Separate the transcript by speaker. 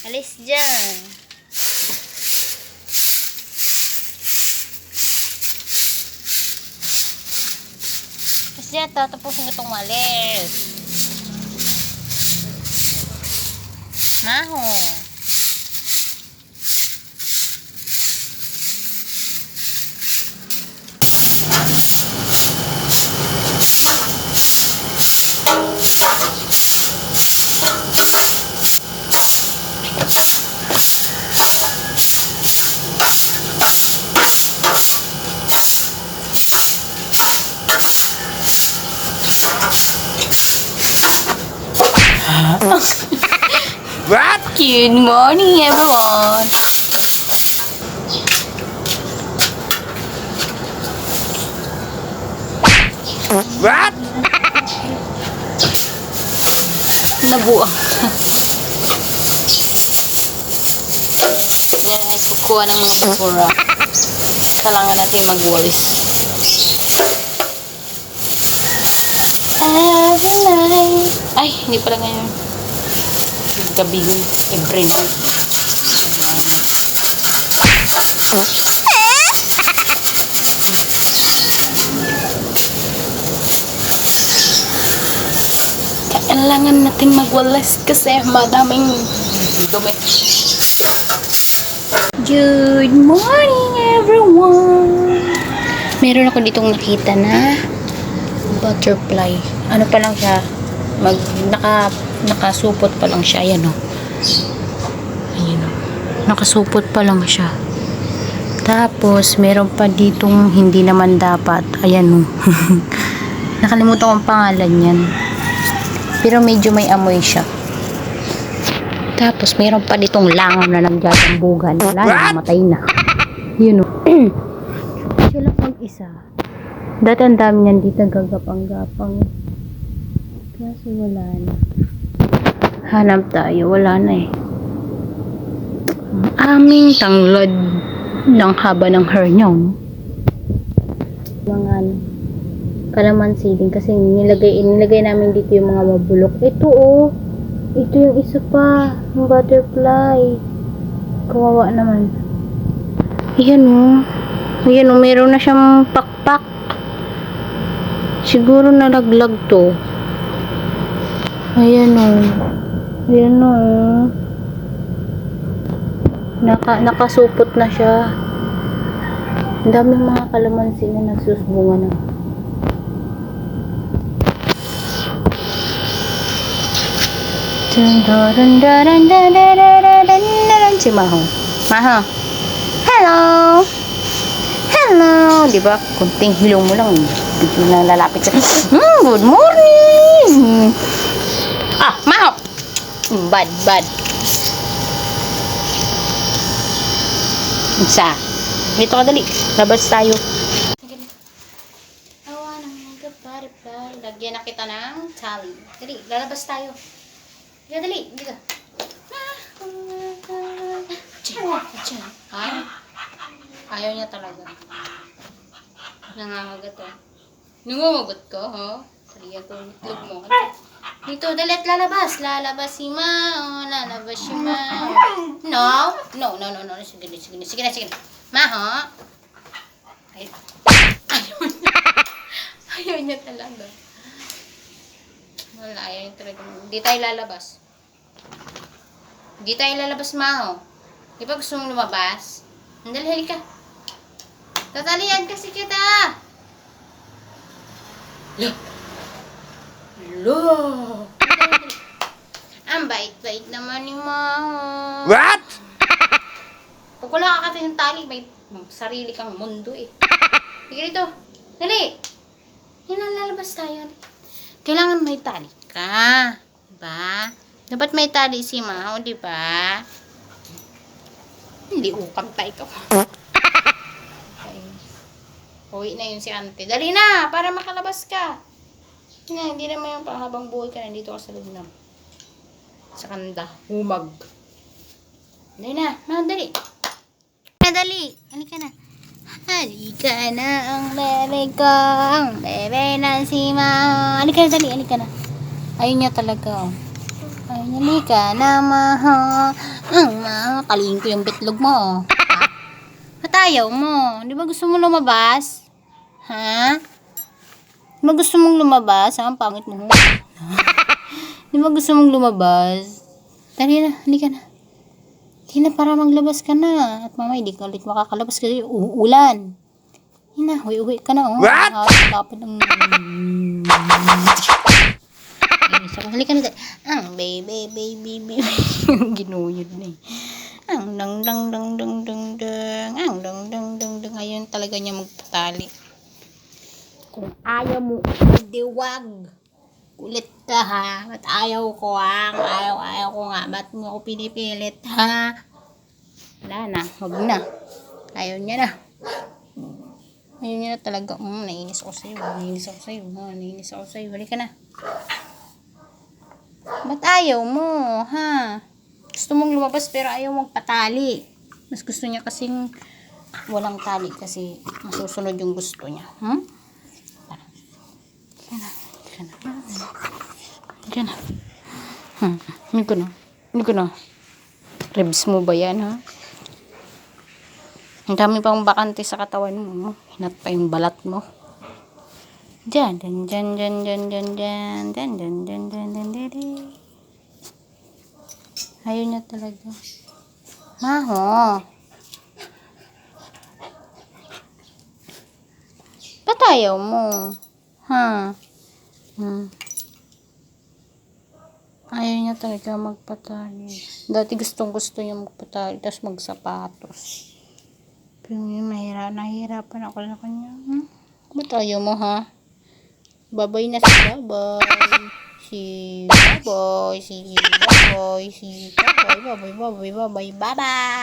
Speaker 1: Alis dyan. Alis dyan, tatapusin ko itong walis. Maho.
Speaker 2: What?
Speaker 1: Good morning, everyone.
Speaker 2: What?
Speaker 1: Nabuang. Yan ay kukuha ng mga basura. Kailangan natin magwalis. Every night. Ay, hindi pala ngayon. Gabi yun. Every night. Kailangan natin magwalis kasi madaming dumi. Good morning, everyone! Meron ako ditong nakita na butterfly. Ano pa lang siya? Nakasupot pa lang siya. Ayan o. Ayan o. Nakasupot pa lang siya. Tapos, meron pa ditong hindi naman dapat. Ayan o. Nakalimutan ko ang pangalan yan. Pero medyo may amoy siya. Tapos, meron pa ditong langaw na nagjagambugan. Wala na, matay na. Yun o. Siya lang mag-isa. Dati ang dami niyan dito gagapang-gapang. Kaso wala na. Hanap tayo. Wala na eh. Ang aming tanglad ng haba ng hair niya. Mga kalamansi din kasi nilagay namin dito yung mga mabulok. Ito oh. Ito yung isa pa. Yung butterfly. Kawawa naman. Ayan oh. Ayan oh. Meron na siyang pakpak. Siguro nalaglag to. Ayan o. Ayan o. Nakasupot na siya. Ang daming mga kalamansi na nagsusbunga na. Si Maho. Maho. Hello. Hello. Diba? Kunting hilong mo lang. Bigla na lalapit sa good morning. Ah, Maho. Bad. Isa. Dito ka dali. Labas tayo. Awa ng mga butterfly. Lagyan na kita ng tali. Dali, lalabas tayo. Dali. Dito. Ha? Ayaw niya talaga. Nangangagat oh. Nangangagat ka, ha? Taliya ko yung itlog mo. Dito, dalit lalabas. Lalabas si Mao. Lalabas si Mao. No. Sige na. Maho. Ayaw niya talaga. Wala, ayaw niya talaga. Hindi tayo lalabas. Maho. Di ba gusto mong lumabas? Andali, halika. Tatalian kasi kita. Lo. Ang bait-bait naman ni Maho.
Speaker 2: What?
Speaker 1: Pag wala ka kasi yung tali, may sarili kang mundo eh. Sige dito. Dali. Lalabas tayo. Kailangan may tali ka. Diba? Dapat may tali si Maho, diba? Hindi ukang tayo ka. Uwi na yun si ante. Dali na, para makalabas ka. Hindi naman yung panghabang buhay ka. Nandito ka sa loob na. Sa kanda. Humag. Dali na. Dali. Dali. Halika na. Halika na ang bebe ko. Ang bebe na si Maho. Halika na, dali. Halika na. Ayun niya talaga. Oh. Ay, halika na, maho. Kaliin ko yung bitlog mo. Ha? Ba't ayaw mo? Di ba gusto mo lumabas? Ha? Di ba gusto mong lumabas? Ha? Ang pangit mo. Di ba gusto mong lumabas? Tari na, halika na. Hindi na, para maglabas ka na. At mamaya, hindi ka ulit makakalabas kasi uulan. Hindi na, uwi ka na. Oh.
Speaker 2: What?
Speaker 1: Dapat ng... Halika na. Baby. Ginuyod na eh. Ang dang. Ayun talaga niya magpatali. Kung ayaw mo, hindi wag. Kulit ka ha. Ba't ayaw ko ha? Ayaw ko nga. Ba't mo ako pinipilit ha? Wala na. Wag na. Ayaw niya na. Ayaw niya na talaga. Nainis ako sa'yo. Nainis ako sa'yo. Balik ka na. Ba't ayaw mo? Ha? Gusto mong lumabas pero ayaw mong patali. Mas gusto niya kasing walang tali kasi masusunod yung gusto niya. Diyan na. Hindi ko na. Ribs mo ba yan, ha? Ang dami pang bakante sa katawan mo. Hinat pa yung balat mo. Diyan. Ayaw niya talaga. Maho. Ba't ayaw mo? Ha? Ayaw niya talaga magpatali. Dati gustong niya magpatali, tapos magsapatos. Pero ngayon nahihirapan ako na kanya. Ba't ayaw mo, ha? Babay na si Baboy. Babay. Bye-bye.